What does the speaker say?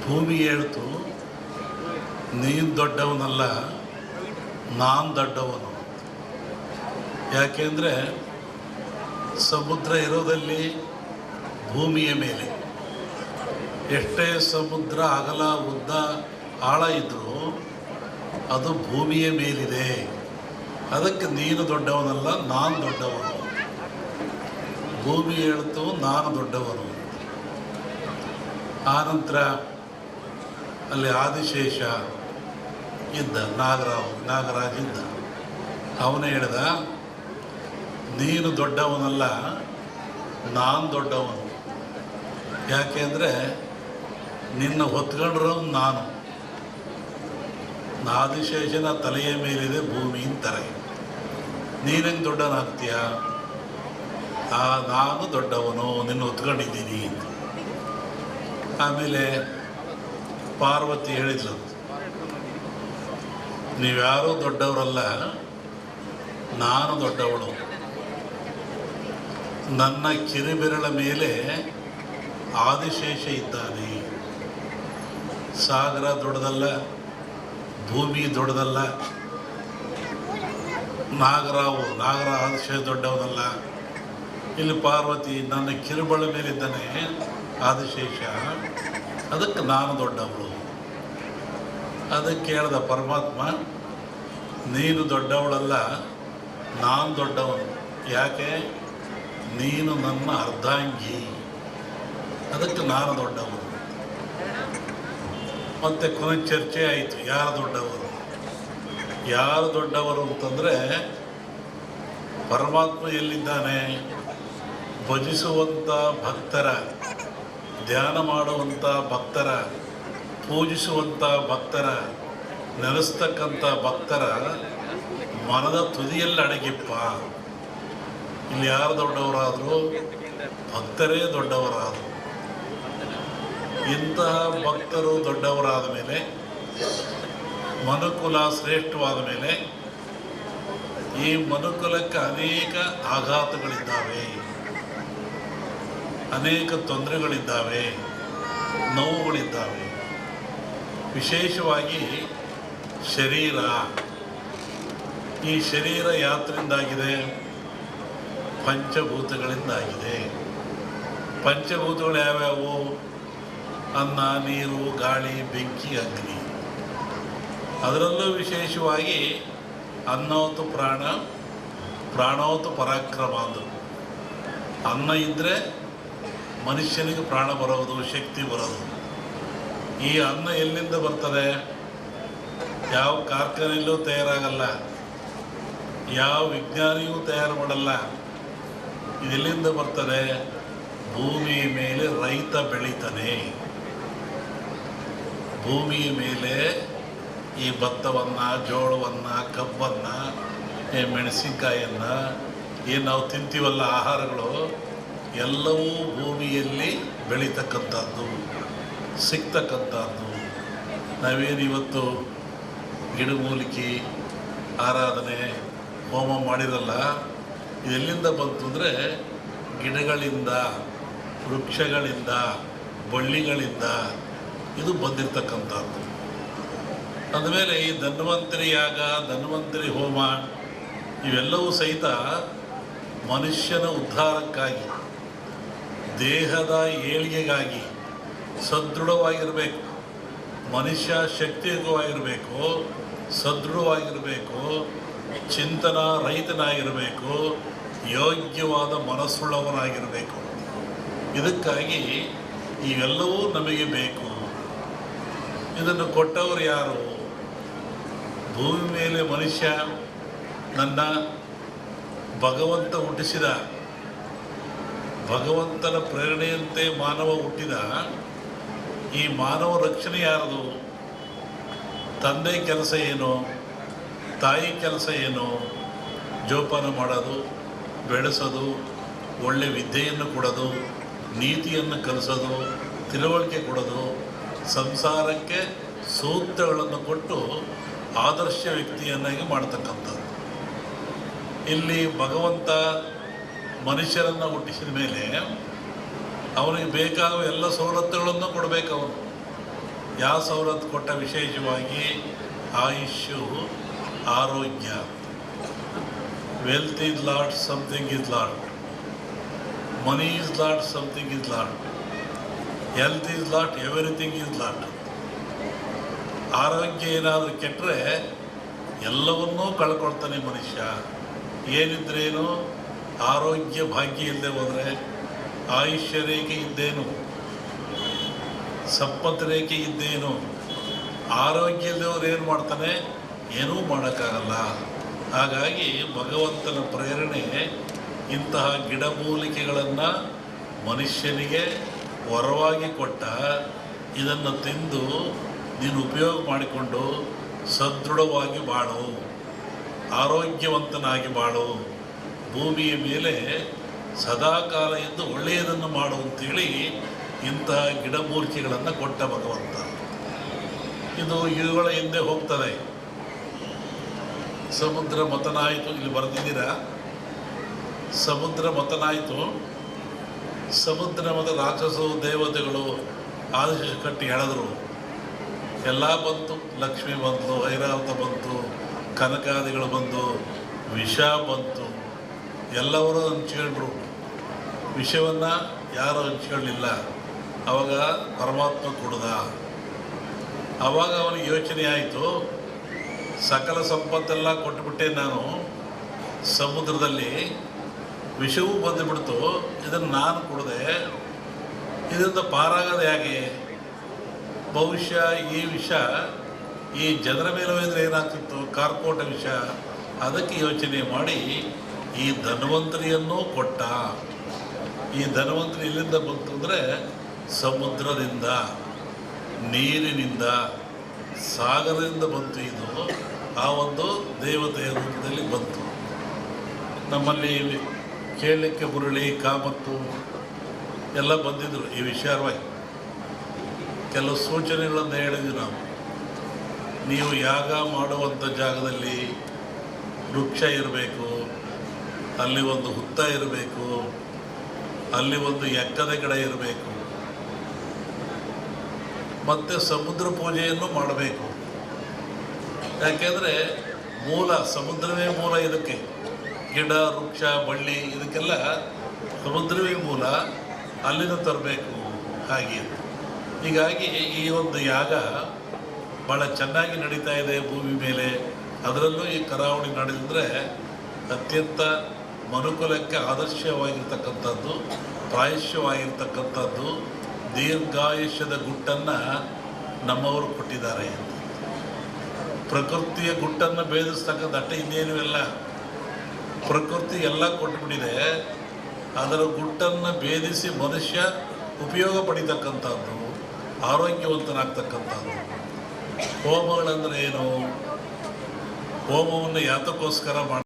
ಭೂಮಿ ಹೇಳ್ತು, ನೀನು ದೊಡ್ಡವನಲ್ಲ, ನಾನು ದೊಡ್ಡವನು. ಯಾಕೆಂದರೆ ಸಮುದ್ರ ಇರೋದಲ್ಲಿ ಭೂಮಿಯ ಮೇಲೆ. ಎಷ್ಟೇ ಸಮುದ್ರ ಅಗಲ ಉದ್ದ ಆಳ ಇದ್ದರೂ ಅದು ಭೂಮಿಯ ಮೇಲಿದೆ. ಅದಕ್ಕೆ ನೀನು ದೊಡ್ಡವನಲ್ಲ, ನಾನು ದೊಡ್ಡವನು. ಭೂಮಿ ಹೇಳ್ತು, ನಾನು ದೊಡ್ಡವನು. ಆನಂತರ ಅಲ್ಲಿ ಆದಿಶೇಷ ಇದ್ದ, ನಾಗರಾಜ ಇದ್ದ. ಅವನೇ ಹೇಳ್ದ, ನೀನು ದೊಡ್ಡವನಲ್ಲ, ನಾನು ದೊಡ್ಡವನು. ಯಾಕೆಂದರೆ ನಿನ್ನ ಹೊತ್ಕೊಂಡ್ರೋ ನಾನು. ಆದಿಶೇಷನ ತಲೆಯ ಮೇಲಿದೆ ಭೂಮಿ ಅಂತಾರೆ. ನೀನಂಗೆ ದೊಡ್ಡವನಾಗ್ತೀಯ? ನಾನು ದೊಡ್ಡವನು, ನಿನ್ನ ಹೊತ್ಕೊಂಡಿದ್ದೀನಿ. ಆಮೇಲೆ ಪಾರ್ವತಿ ಹೇಳಿದ್ಲು, ನೀವ್ಯಾರೂ ದೊಡ್ಡವರಲ್ಲ, ನಾನು ದೊಡ್ಡವಳು. ನನ್ನ ಕಿರಿಬೆರಳ ಮೇಲೆ ಆದಿಶೇಷ ಇದ್ದಾನೆ. ಸಾಗರ ದೊಡ್ಡದಲ್ಲ, ಭೂಮಿ ದೊಡ್ಡದಲ್ಲ, ನಾಗರ ಆದಿಶೇಷ ದೊಡ್ಡವನಲ್ಲ. ಇಲ್ಲಿ ಪಾರ್ವತಿ ನನ್ನ ಕಿರುಬೆರಳ ಮೇಲಿದ್ದಾನೆ ಆದಿಶೇಷ, ಅದಕ್ಕೆ ನಾನು ದೊಡ್ಡವಳು. ಅದಕ್ಕೆ ಹೇಳ್ದ ಪರಮಾತ್ಮ, ನೀನು ದೊಡ್ಡವಳಲ್ಲ, ನಾನು ದೊಡ್ಡವನು. ಯಾಕೆ? ನೀನು ನನ್ನ ಅರ್ಧಾಂಗಿ, ಅದಕ್ಕೆ ನಾನು ದೊಡ್ಡವನು. ಮತ್ತು ಕೊನೆ ಚರ್ಚೆ ಆಯಿತು, ಯಾರು ದೊಡ್ಡವರು ಅಂತಂದರೆ, ಪರಮಾತ್ಮ ಎಲ್ಲಿದ್ದಾನೆ? ಭಜಿಸುವಂಥ ಭಕ್ತರ, ಧ್ಯಾನ ಮಾಡುವಂಥ ಭಕ್ತರ, ಪೂಜಿಸುವಂಥ ಭಕ್ತರ, ನೆಲೆಸ್ತಕ್ಕಂಥ ಭಕ್ತರ ಮನದ ತುದಿಯಲ್ಲಿ ಅಡಗಿಪ್ಪ. ಇಲ್ಲಿ ಯಾರು ದೊಡ್ಡವರಾದರು? ಭಕ್ತರೇ ದೊಡ್ಡವರಾದರು. ಇಂತಹ ಭಕ್ತರು ದೊಡ್ಡವರಾದ ಮೇಲೆ, ಮನುಕುಲ ಶ್ರೇಷ್ಠವಾದ ಮೇಲೆ, ಈ ಮನುಕುಲಕ್ಕೆ ಅನೇಕ ಆಘಾತಗಳಿದ್ದಾವೆ, ಅನೇಕ ತೊಂದರೆಗಳಿದ್ದಾವೆ, ನೋವುಗಳಿದ್ದಾವೆ. ವಿಶೇಷವಾಗಿ ಶರೀರ. ಈ ಶರೀರ ಯಾತ್ರಿಂದಾಗಿದೆ? ಪಂಚಭೂತಗಳಿಂದಾಗಿದೆ. ಪಂಚಭೂತಗಳು ಯಾವ್ಯಾವು? ಅನ್ನ, ನೀರು, ಗಾಳಿ, ಬೆಂಕಿ, ಅಗ್ನಿ. ಅದರಲ್ಲೂ ವಿಶೇಷವಾಗಿ ಅನ್ನೋತು ಪ್ರಾಣ, ಪ್ರಾಣೋತು ಪರಾಕ್ರಮ ಅಂದರು. ಅನ್ನ ಇದ್ದರೆ ಮನುಷ್ಯನಿಗೆ ಪ್ರಾಣ ಬರೋದು, ಶಕ್ತಿ ಬರೋದು. ಈ ಅನ್ನ ಎಲ್ಲಿಂದ ಬರ್ತದೆ? ಯಾವ ಕಾರ್ಖಾನೆಯಲ್ಲೂ ತಯಾರಾಗಲ್ಲ, ಯಾವ ವಿಜ್ಞಾನಿಯೂ ತಯಾರು ಮಾಡಲ್ಲ. ಇದೆಲ್ಲಿಂದ ಬರ್ತದೆ? ಭೂಮಿಯ ಮೇಲೆ ರೈತ ಬೆಳೀತಾನೆ. ಭೂಮಿಯ ಮೇಲೆ ಈ ಭತ್ತವನ್ನು, ಜೋಳವನ್ನು, ಕಬ್ಬನ್ನು, ಮೆಣಸಿನ್ಕಾಯನ್ನು, ಏನು ನಾವು ತಿಂತೀವಲ್ಲ ಆಹಾರಗಳು, ಎಲ್ಲವೂ ಭೂಮಿಯಲ್ಲಿ ಬೆಳೀತಕ್ಕಂಥದ್ದು, ಸಿಗ್ತಕ್ಕಂಥದ್ದು. ನಾವೇನು ಇವತ್ತು ಗಿಡಮೂಲಿಕೆ ಆರಾಧನೆ ಹೋಮ ಮಾಡಿರಲ್ಲ, ಇದೆಲ್ಲಿಂದ ಬಂತು ಅಂದರೆ ಗಿಡಗಳಿಂದ, ವೃಕ್ಷಗಳಿಂದ, ಬಳ್ಳಿಗಳಿಂದ ಇದು ಬಂದಿರತಕ್ಕಂಥದ್ದು. ಅಂದಮೇಲೆ ಈ ಧನ್ವಂತರಿ ಯಾಗ, ಧನ್ವಂತರಿ ಹೋಮ ಇವೆಲ್ಲವೂ ಸಹಿತ ಮನುಷ್ಯನ ಉದ್ಧಾರಕ್ಕಾಗಿ, ದೇಹದ ಏಳಿಗೆಗಾಗಿ ಸದೃಢವಾಗಿರಬೇಕು. ಮನುಷ್ಯ ಶಕ್ತಿಯುತವಾಗಿರಬೇಕು, ಸದೃಢವಾಗಿರಬೇಕು, ಚಿಂತನ ರಹಿತನಾಗಿರಬೇಕು, ಯೋಗ್ಯವಾದ ಮನಸ್ಸುಳ್ಳವನಾಗಿರಬೇಕು. ಇದಕ್ಕಾಗಿ ಇವೆಲ್ಲವೂ ನಮಗೆ ಬೇಕು. ಇದನ್ನು ಕೊಟ್ಟವರು ಯಾರು? ಭೂಮಿ ಮೇಲೆ ಮನುಷ್ಯ ನನ್ನ ಭಗವಂತ ಹುಟ್ಟಿಸಿದ, ಭಗವಂತನ ಪ್ರೇರಣೆಯಂತೆ ಮಾನವ ಹುಟ್ಟಿದ. ಈ ಮಾನವ ರಕ್ಷಣೆ ಯಾರದು? ತಂದೆ ಕೆಲಸ ಏನು? ತಾಯಿ ಕೆಲಸ ಏನು? ಜೋಪಾನ ಮಾಡೋದು, ಬೆಳೆಸೋದು, ಒಳ್ಳೆ ವಿದ್ಯೆಯನ್ನು ಕೊಡೋದು, ನೀತಿಯನ್ನು ಕಲಿಸೋದು, ತಿಳುವಳಿಕೆ ಕೊಡೋದು, ಸಂಸಾರಕ್ಕೆ ಸೂತ್ರಗಳನ್ನು ಕೊಟ್ಟು ಆದರ್ಶ ವ್ಯಕ್ತಿಯನ್ನಾಗಿ ಮಾಡ್ತಕ್ಕಂಥದ್ದು. ಇಲ್ಲಿ ಭಗವಂತ ಮನುಷ್ಯರನ್ನು ಹುಟ್ಟಿಸಿದ ಮೇಲೆ ಅವನಿಗೆ ಬೇಕಾಗುವ ಎಲ್ಲ ಸವಲತ್ತುಗಳನ್ನು ಕೊಡಬೇಕು. ಅವನು ಯಾಸವರತ್ ಕೊಟ್ಟ ವಿಶೇಷವಾಗಿ ಆಯುಷ್ಯು, ಆರೋಗ್ಯ. Wealth is lot, something is lot. Money is lot, something is lot. Health is lot, everything is lot. ಆರೋಗ್ಯ ಏನಾದರೂ ಕೆಟ್ಟರೆ ಎಲ್ಲವನ್ನೂ ಕಳ್ಕೊಳ್ತಾನೆ ಮನುಷ್ಯ. ಏನಿದ್ರೇನು, ಆರೋಗ್ಯ ಭಾಗ್ಯ ಇಲ್ಲದೆ ಹೋದರೆ ಆಯುಷ್ಯ ರೇಖೆ ಇದ್ದೇನು, ಸಂಪತ್ತು ರೇಖೆ ಇದ್ದೇನು. ಆರೋಗ್ಯ ಇಲ್ಲದವ್ರು ಏನು ಮಾಡ್ತಾನೆ? ಏನೂ ಮಾಡೋಕ್ಕಾಗಲ್ಲ. ಹಾಗಾಗಿ ಭಗವಂತನ ಪ್ರೇರಣೆ ಇಂತಹ ಗಿಡಮೂಲಿಕೆಗಳನ್ನು ಮನುಷ್ಯನಿಗೆ ವರವಾಗಿ ಕೊಟ್ಟ. ಇದನ್ನು ತಿಂದು ನೀನು ಉಪಯೋಗ ಮಾಡಿಕೊಂಡು ಸದೃಢವಾಗಿ ಬಾಳು, ಆರೋಗ್ಯವಂತನಾಗಿ ಬಾಳು, ಭೂಮಿಯ ಮೇಲೆ ಸದಾಕಾಲ ಇದ್ದು ಒಳ್ಳೆಯದನ್ನು ಮಾಡು ಅಂತೇಳಿ ಇಂತಹ ಗಿಡಮೂಲಿಕೆಗಳನ್ನು ಕೊಟ್ಟ ಭಗವಂತ. ಇದು ಇವುಗಳ ಹಿಂದೆ ಹೋಗ್ತದೆ. ಸಮುದ್ರ ಮಥನಾಯಿತು, ಇಲ್ಲಿ ಬರೆದಿದ್ದೀರಾ, ಸಮುದ್ರ ಮಥನಾಯಿತು. ಸಮುದ್ರ ಮತ ರಾಕ್ಷಸರು ದೇವತೆಗಳು ಆದೇಶ ಕಟ್ಟಿ ಎಳೆದ್ರು. ಎಲ್ಲ ಬಂತು, ಲಕ್ಷ್ಮಿ ಬಂತು, ಐರಾವತ ಬಂತು, ಕನಕಾದಿಗಳು ಬಂದು, ವಿಷ ಬಂತು. ಎಲ್ಲರೂ ಹಂಚ್ಕೊಂಡ್ರು. ವಿಷವನ್ನು ಯಾರು ಹಂಚ್ಕೊಳ್ಳಿಲ್ಲ. ಆವಾಗ ಪರಮಾತ್ಮ ಕುಡ್ದ. ಆವಾಗ ಅವನಿಗೆ ಯೋಚನೆ ಆಯಿತು, ಸಕಲ ಸಂಪತ್ತೆಲ್ಲ ಕೊಟ್ಟುಬಿಟ್ಟೆ ನಾನು, ಸಮುದ್ರದಲ್ಲಿ ವಿಷವೂ ಬಂದುಬಿಡ್ತು, ಇದನ್ನು ನಾನು ಕುಡಿದೆ, ಇದರಿಂದ ಪಾರಾಗದೆ ಹೇಗೆ? ಬಹುಶಃ ಈ ವಿಷ ಈ ಜನರ ಮೇಲೆ ಹೋದರೆ ಏನಾಗ್ತಿತ್ತು? ಕಾರ್ಕೋಟ ವಿಷ. ಅದಕ್ಕೆ ಯೋಚನೆ ಮಾಡಿ ಈ ಧನ್ವಂತರಿಯನ್ನೂ ಕೊಟ್ಟ. ಈ ಧನ್ವಂತರಿ ಎಲ್ಲಿಂದ ಬಂತು ಅಂದರೆ ಸಮುದ್ರದಿಂದ, ನೀರಿನಿಂದ, ಸಾಗರದಿಂದ ಬಂತು. ಇದು ಆ ಒಂದು ದೇವತೆಯ ರೂಪದಲ್ಲಿ ಬಂತು. ನಮ್ಮಲ್ಲಿ ಕೇಳಲಿಕ್ಕೆ ಬುರುಳಿ, ಕಾಮತ್ತು ಎಲ್ಲ ಬಂದಿದ್ದರು ಈ ವಿಚಾರವಾಗಿ. ಕೆಲವು ಸೂಚನೆಗಳನ್ನು ಹೇಳಿದ್ವಿ ನಾವು. ನೀವು ಯಾಗ ಮಾಡುವಂಥ ಜಾಗದಲ್ಲಿ ವೃಕ್ಷ ಇರಬೇಕು, ಅಲ್ಲಿ ಒಂದು ಹುತ್ತ ಇರಬೇಕು, ಅಲ್ಲಿ ಒಂದು ಎಕ್ಕದ ಗಿಡ ಇರಬೇಕು, ಮತ್ತು ಸಮುದ್ರ ಪೂಜೆಯನ್ನು ಮಾಡಬೇಕು. ಯಾಕೆಂದರೆ ಮೂಲ ಸಮುದ್ರವೇ ಮೂಲ. ಇದಕ್ಕೆ ಗಿಡ, ವೃಕ್ಷ, ಬಳ್ಳಿ ಇದಕ್ಕೆಲ್ಲ ಸಮುದ್ರವೇ ಮೂಲ. ಅಲ್ಲಿಂದ ತರಬೇಕು. ಹಾಗೆ ಹೀಗಾಗಿ ಈ ಒಂದು ಯಾಗ ಭಾಳ ಚೆನ್ನಾಗಿ ನಡೀತಾ ಇದೆ ಭೂಮಿ ಮೇಲೆ. ಅದರಲ್ಲೂ ಈ ಕರಾವಳಿ ನಡೆದಿದ್ರೆ ಅತ್ಯಂತ ಮನುಕುಲಕ್ಕೆ ಆದರ್ಶವಾಗಿರ್ತಕ್ಕಂಥದ್ದು, ಪ್ರಾಯಶ್ಯವಾಗಿರ್ತಕ್ಕಂಥದ್ದು, ದೀರ್ಘಾಯುಷ್ಯದ ಗುಟ್ಟನ್ನು ನಮ್ಮವರು ಕೊಟ್ಟಿದ್ದಾರೆ. ಪ್ರಕೃತಿಯ ಗುಟ್ಟನ್ನು ಭೇದಿಸ್ತಕ್ಕಂಥ ಅಟ್ಟೆ ಇನ್ನೇನು ಇಲ್ಲ. ಪ್ರಕೃತಿ ಎಲ್ಲ ಕೊಟ್ಟುಬಿಟ್ಟಿದೆ. ಅದರ ಗುಟ್ಟನ್ನು ಭೇದಿಸಿ ಮನುಷ್ಯ ಉಪಯೋಗ ಪಡಿತಕ್ಕಂಥದ್ದು, ಆರೋಗ್ಯವಂತನಾಗ್ತಕ್ಕಂಥದ್ದು. ಹೋಮಗಳಂದರೆ ಏನು? ಹೋಮವನ್ನು ಯಾತಕ್ಕೋಸ್ಕರ ಮಾಡಿ